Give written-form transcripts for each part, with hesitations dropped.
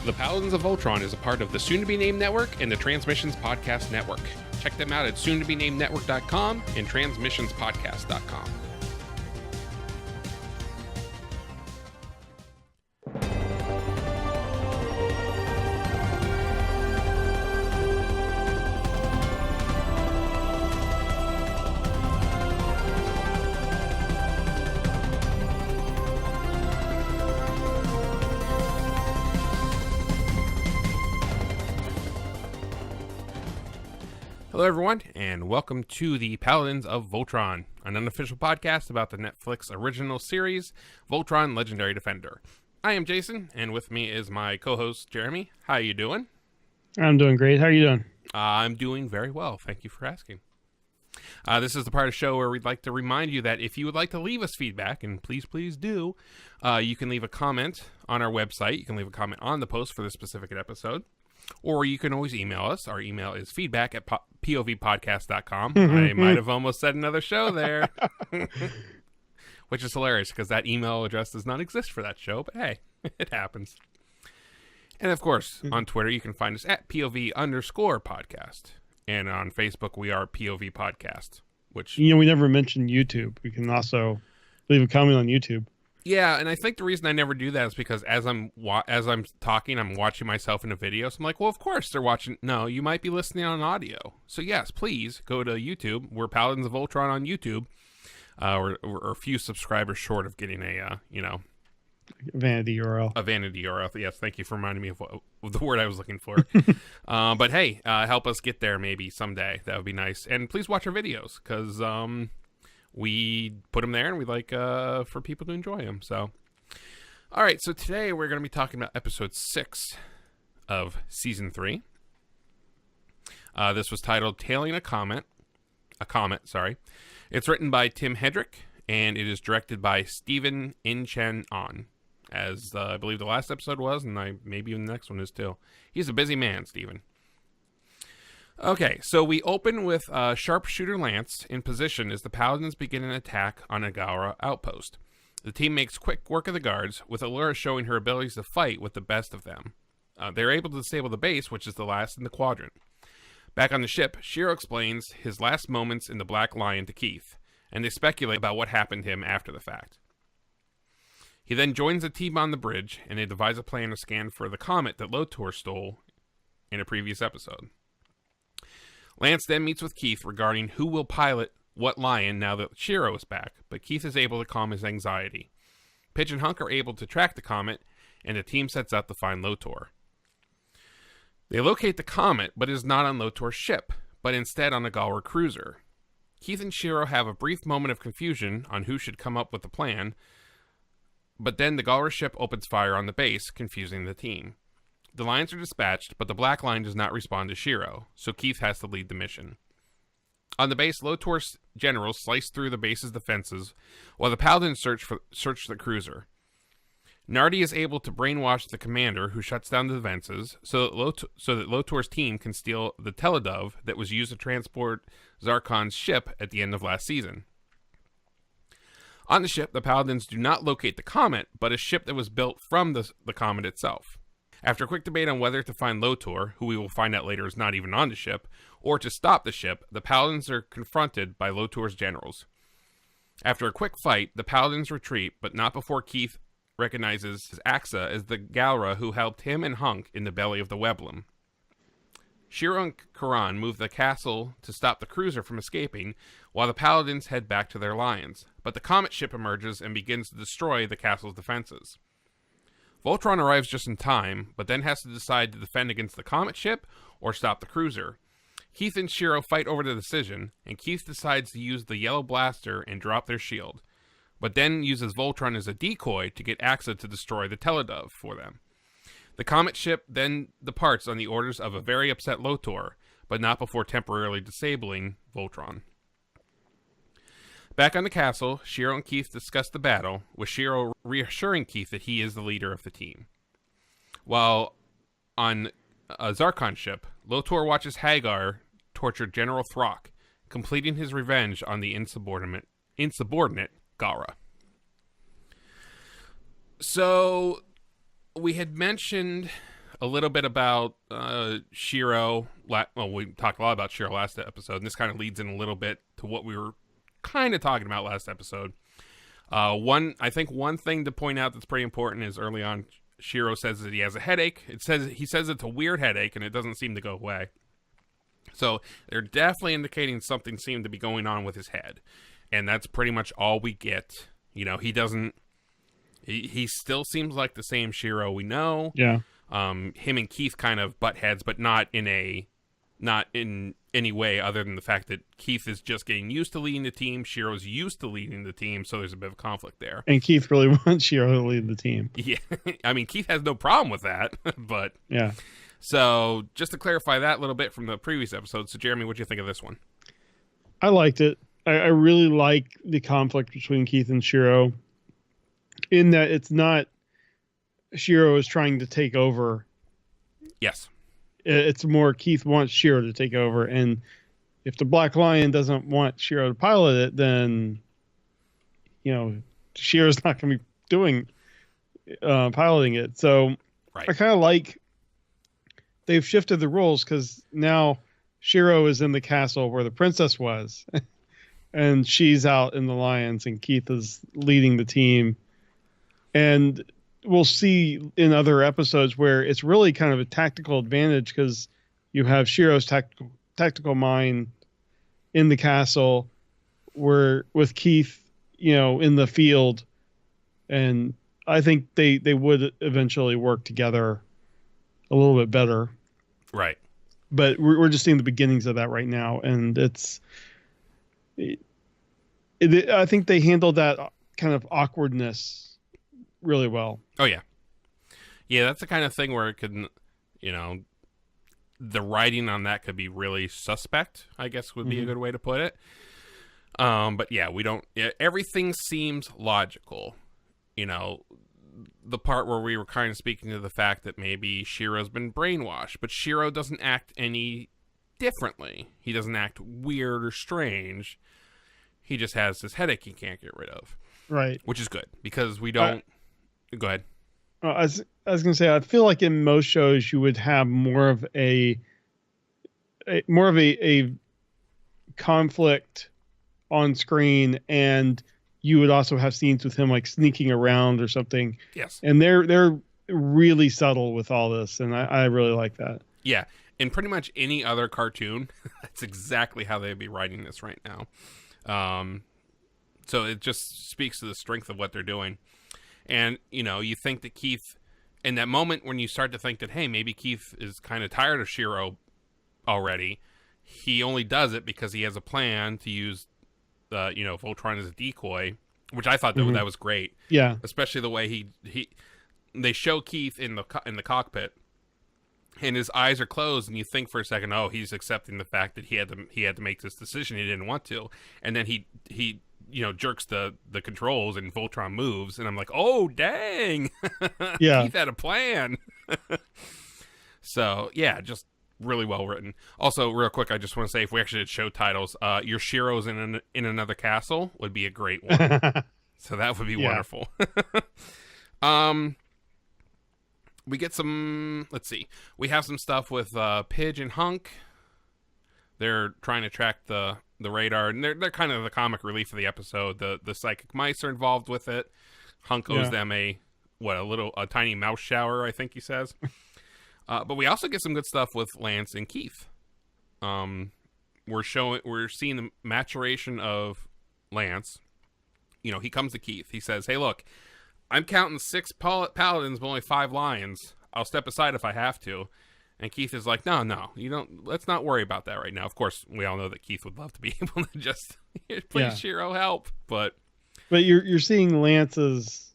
The Paladins of Voltron is a part of the soon-to-be-named network and the Transmissions Podcast Network. Check them out at soon-to-be-named-network.com and transmissionspodcast.com. Hello, everyone, and welcome to the Paladins of Voltron, an unofficial podcast about the Netflix original series, Voltron Legendary Defender. I am Jason, and with me is my co-host, Jeremy. How you doing? I'm doing great. How are you doing? I'm doing very well. Thank you for asking. This is the part of the show where we'd like to remind you that if you would like to leave us feedback, and please do, you can leave a comment on our website. You can leave a comment on the post for this specific episode. Or you can always email us. Our email is feedback@povpodcast.com. I might have almost said another show there. Which is hilarious because that email address does not exist for that show. But hey, it happens. And of course, on Twitter, you can find us at POV_podcast. And on Facebook, we are POV Podcast. Which, we never mentioned YouTube. We can also leave a comment on YouTube. Yeah, and I think the reason I never do that is because as I'm talking, I'm watching myself in a video. So I'm like, well, of course they're watching. No, you might be listening on audio. So yes, please go to YouTube. We're Paladins of Voltron on YouTube. We're a few subscribers short of getting a vanity URL. A vanity URL. Yes, thank you for reminding me of the word I was looking for. But hey, help us get there maybe someday. That would be nice. And please watch our videos because we put them there, and we like for people to enjoy them. So, all right. So today we're going to be talking about episode 6 of season 3. This was titled "Tailing a Comet." Sorry. It's written by Tim Hedrick, and it is directed by Steven In-Chen-On, as I believe the last episode was, and maybe even the next one is too. He's a busy man, Steven. Okay, so we open with Sharpshooter Lance in position as the Paladins begin an attack on a Galra outpost. The team makes quick work of the guards, with Allura showing her abilities to fight with the best of them. They're able to disable the base, which is the last in the quadrant. Back on the ship, Shiro explains his last moments in the Black Lion to Keith, and they speculate about what happened to him after the fact. He then joins the team on the bridge, and they devise a plan to scan for the Comet that Lotor stole in a previous episode. Lance then meets with Keith regarding who will pilot what Lion now that Shiro is back, but Keith is able to calm his anxiety. Pitch and Hunk are able to track the Comet, and the team sets out to find Lotor. They locate the Comet, but it is not on Lotor's ship, but instead on a Galra cruiser. Keith and Shiro have a brief moment of confusion on who should come up with the plan, but then the Galra ship opens fire on the base, confusing the team. The Lions are dispatched, but the Black Line does not respond to Shiro, so Keith has to lead the mission. On the base, Lotor's generals slice through the base's defenses, while the Paladins search the cruiser. Nardi is able to brainwash the commander, who shuts down the defenses, so that Lotor's team can steal the Teledove that was used to transport Zarkon's ship at the end of last season. On the ship, the Paladins do not locate the Comet, but a ship that was built from the Comet itself. After a quick debate on whether to find Lotor, who we will find out later is not even on the ship, or to stop the ship, the Paladins are confronted by Lotor's generals. After a quick fight, the Paladins retreat, but not before Keith recognizes Axa as the Galra who helped him and Hunk in the belly of the Weblum. Shiro and Karan move the castle to stop the cruiser from escaping, while the Paladins head back to their Lions, but the Comet ship emerges and begins to destroy the castle's defenses. Voltron arrives just in time, but then has to decide to defend against the Comet ship or stop the cruiser. Keith and Shiro fight over the decision, and Keith decides to use the yellow blaster and drop their shield, but then uses Voltron as a decoy to get Axa to destroy the Teledove for them. The Comet ship then departs on the orders of a very upset Lotor, but not before temporarily disabling Voltron. Back on the castle, Shiro and Keith discuss the battle, with Shiro reassuring Keith that he is the leader of the team. While on a Zarkon ship, Lotor watches Hagar torture General Throck, completing his revenge on the insubordinate Galra. So, we had mentioned a little bit about Shiro. Well, we talked a lot about Shiro last episode, and this kind of leads in a little bit to what we were kind of talking about last episode. I think one thing to point out that's pretty important is early on, Shiro says that he has a headache. He says it's a weird headache, and it doesn't seem to go away. So they're definitely indicating something seemed to be going on with his head, and that's pretty much all we get. You know, he doesn't. He still seems like the same Shiro we know. Yeah. Him and Keith kind of butt heads, but not in any way other than the fact that Keith is just getting used to leading the team. Shiro's used to leading the team, so there's a bit of conflict there. And Keith really wants Shiro to lead the team. Yeah, I mean, Keith has no problem with that, but yeah. So just to clarify that a little bit from the previous episode. So Jeremy, what do you think of this one? I liked it. I really like the conflict between Keith and Shiro, in that it's not Shiro is trying to take over. Yes. It's more Keith wants Shiro to take over, and if the Black Lion doesn't want Shiro to pilot it, then Shiro's not going to be doing piloting it. So right. I kind of like they've shifted the rules, because now Shiro is in the castle where the princess was, and she's out in the Lions, and Keith is leading the team. And we'll see in other episodes where it's really kind of a tactical advantage, because you have Shiro's tactical mind in the castle, where with Keith, in the field. And I think they would eventually work together a little bit better. Right. But we're just seeing the beginnings of that right now. And I think they handled that kind of awkwardness really well. Oh, yeah. Yeah, that's the kind of thing where it could, the writing on that could be really suspect, I guess would be a good way to put it. But yeah, everything seems logical. The part where we were kind of speaking to the fact that maybe Shiro's been brainwashed, but Shiro doesn't act any differently. He doesn't act weird or strange. He just has this headache he can't get rid of. Right. Which is good, because we don't... Go ahead. I was going to say, I feel like in most shows you would have more of a conflict on screen, and you would also have scenes with him like sneaking around or something. Yes. And they're really subtle with all this, and I really like that. Yeah. In pretty much any other cartoon, that's exactly how they'd be writing this right now. So it just speaks to the strength of what they're doing. And, you think that Keith, in that moment when you start to think that, hey, maybe Keith is kind of tired of Shiro already, he only does it because he has a plan to use, Voltron as a decoy, which I thought that was great. Yeah. Especially the way they show Keith in the cockpit, and his eyes are closed, and you think for a second, oh, he's accepting the fact that he had to make this decision he didn't want to, and then he jerks the controls and Voltron moves, and I'm like, oh, dang. Yeah. Keith had a plan. So, yeah, just really well written. Also, real quick, I just want to say, if we actually did show titles, your Shiro's in another castle would be a great one. So that would be wonderful. We get some, let's see, we have some stuff with Pidge and Hunk. They're trying to track the radar, and they're kind of the comic relief of the episode. The psychic mice are involved with it. Hunk owes them a tiny mouse shower, I think he says. But we also get some good stuff with Lance and Keith. We're seeing the maturation of Lance. He comes to Keith. He says, "Hey, look, I'm counting 6 paladins, but only 5 lions. I'll step aside if I have to." And Keith is like, no, you don't. Let's not worry about that right now. Of course, we all know that Keith would love to be able to just, please, Shiro, help. But you're seeing Lance's,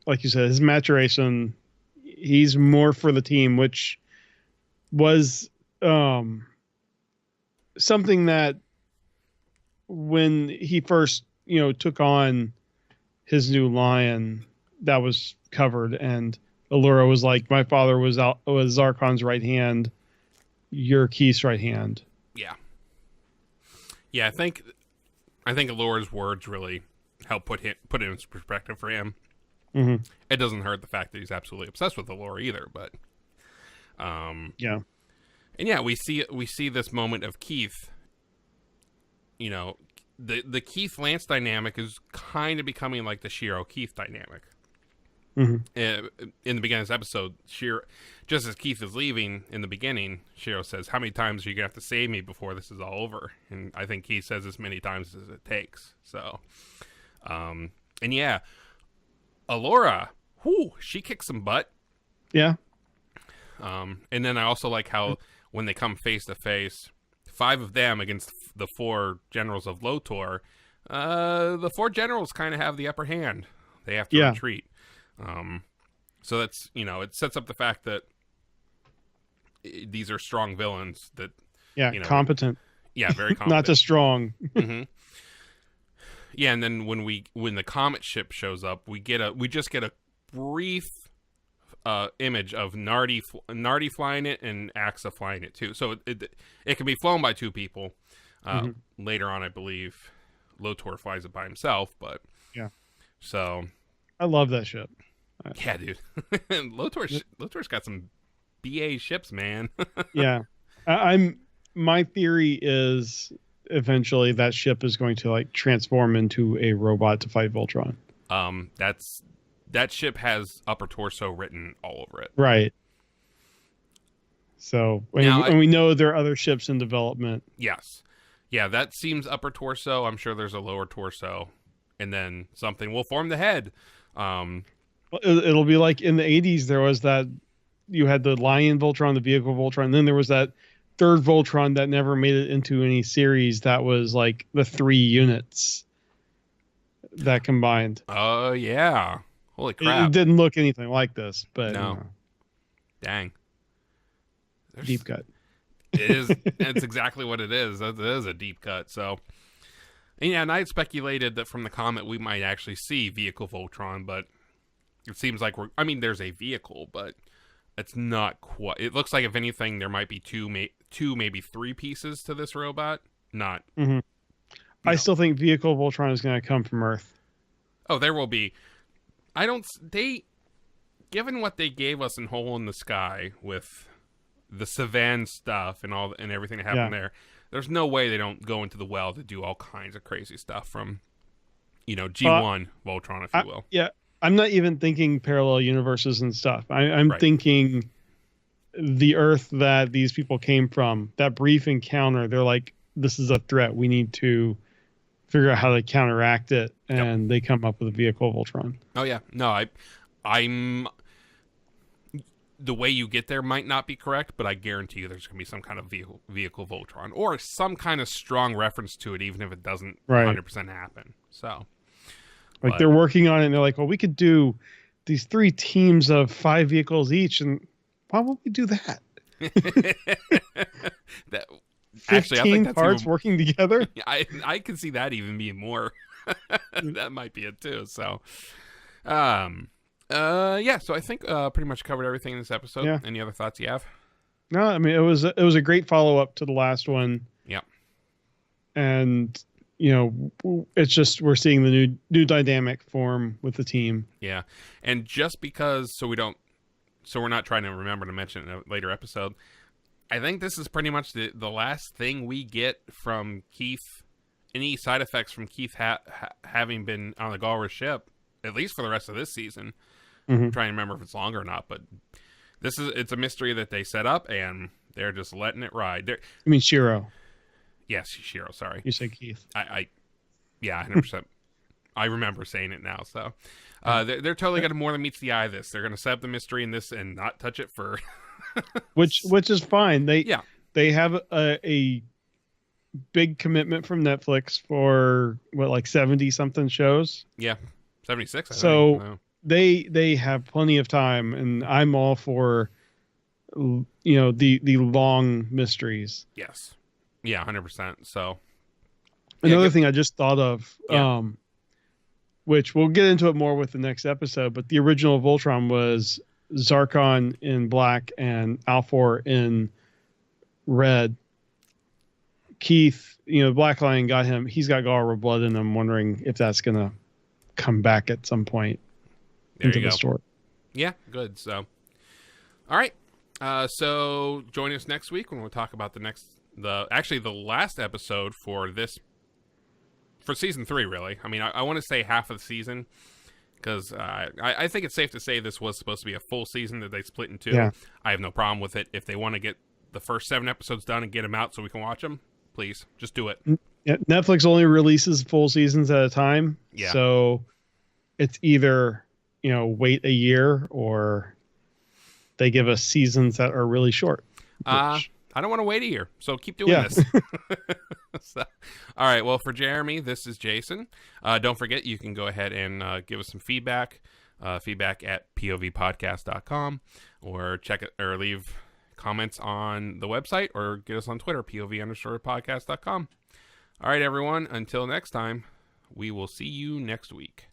like you said, his maturation. He's more for the team, which was something that when he first, took on his new lion, that was covered, and Allura was like, my father was Zarkon's right hand, you're Keith's right hand. Yeah. Yeah, I think Allura's words really help put it in perspective for him. Mm-hmm. It doesn't hurt the fact that he's absolutely obsessed with Allura either, but Yeah. And yeah, we see this moment of Keith. You know, the Keith Lance dynamic is kind of becoming like the Shiro Keith dynamic. Mm-hmm. In the beginning of this episode, Shiro, just as Keith is leaving in the beginning, Shiro says, "How many times are you gonna have to save me before this is all over?" And I think Keith says as many times as it takes. So, and yeah, Alora, she kicks some butt. Yeah. And then I also like how when they come face to face, 5 of them against the 4 generals of Lotor, the 4 generals kind of have the upper hand. They have to retreat. So that's, it sets up the fact that these are strong villains that, competent. Yeah, very competent. Not just strong. Mm-hmm. Yeah, and then when the Comet ship shows up, we just get a brief image of Nardi flying it and Axa flying it too. So it can be flown by 2 people. Later on, I believe Lotor flies it by himself, but yeah. So I love that ship. Yeah, dude. Lotor's got some BA ships, man. Yeah. My theory is eventually that ship is going to like transform into a robot to fight Voltron. That ship has upper torso written all over it. Right. So and we know there are other ships in development. Yes. Yeah, that seems upper torso. I'm sure there's a lower torso. And then something will form the head. It'll be like in the 80s, there was that you had the Lion Voltron, the vehicle Voltron. And then there was that third Voltron that never made it into any series. That was like the 3 units that combined. Oh, yeah. Holy crap. It didn't look anything like this, but no. Dang. Deep cut. It is. It's exactly what it is. It is a deep cut. So, and I had speculated that from the Comet we might actually see vehicle Voltron, but it seems like there's a vehicle, but it's not quite. It looks like if anything, there might be two, maybe 3 pieces to this robot. Not. Mm-hmm. I still think vehicle Voltron is going to come from Earth. Oh, there will be. Given what they gave us in Hole in the Sky with the Savan stuff and everything that happened there, there's no way they don't go into the well to do all kinds of crazy stuff from, G1 Voltron, if you will. Yeah, I'm not even thinking parallel universes and stuff. I'm thinking the Earth that these people came from, that brief encounter, they're like, this is a threat. We need to figure out how to counteract it, and they come up with a vehicle Voltron. Oh yeah, no, I'm. The way you get there might not be correct, but I guarantee you there's going to be some kind of vehicle Voltron or some kind of strong reference to it, even if it doesn't 100% happen. So, they're working on it, and they're like, well, we could do these 3 teams of 5 vehicles each, and why won't we do that? Actually, I think that's parts working together. I can see that even being more. That might be it too. So, so I think pretty much covered everything in this episode. Yeah. Any other thoughts you have? No, it was a great follow up to the last one. Yeah. And it's just we're seeing the new dynamic form with the team. Yeah, and just because so we're not trying to remember to mention it in a later episode. I think this is pretty much the last thing we get from Keith. Any side effects from Keith having been on the Galra ship, at least for the rest of this season. Mm-hmm. I'm trying to remember if it's longer or not, but it's a mystery that they set up, and they're just letting it ride. I mean, Shiro. Yes, Shiro, sorry. You said Keith. Yeah, 100%. I remember saying it now, so. They're totally going to more than meets the eye this. They're going to set up the mystery in this and not touch it for... which is fine. They have a big commitment from Netflix for what, 70 something shows. Yeah, 76. I so think. They have plenty of time, and I'm all for the long mysteries. Yes, yeah, 100%. So another thing I just thought of, which we'll get into it more with the next episode, but the original Voltron was Zarkon in black and Alfor in red. Keith, Black Lion got him. He's got Galra blood in him. Wondering if that's gonna come back at some point into the story. Yeah, good. So, all right. So join us next week when we'll talk about the last episode for season 3. Really, I mean, I want to say half of the season, because I think it's safe to say this was supposed to be a full season that they split in 2. Yeah. I have no problem with it. If they want to get the first 7 episodes done and get them out so we can watch them, please just do it. Yeah, Netflix only releases full seasons at a time. Yeah. So it's either, wait a year, or they give us seasons that are really short. I don't want to wait a year, so keep doing this. So, all right. Well, for Jeremy, this is Jason. Don't forget, you can go ahead and give us some feedback. Feedback at povpodcast.com, or check it, or leave comments on the website, or get us on Twitter, pov_podcast.com. All right, everyone. Until next time, we will see you next week.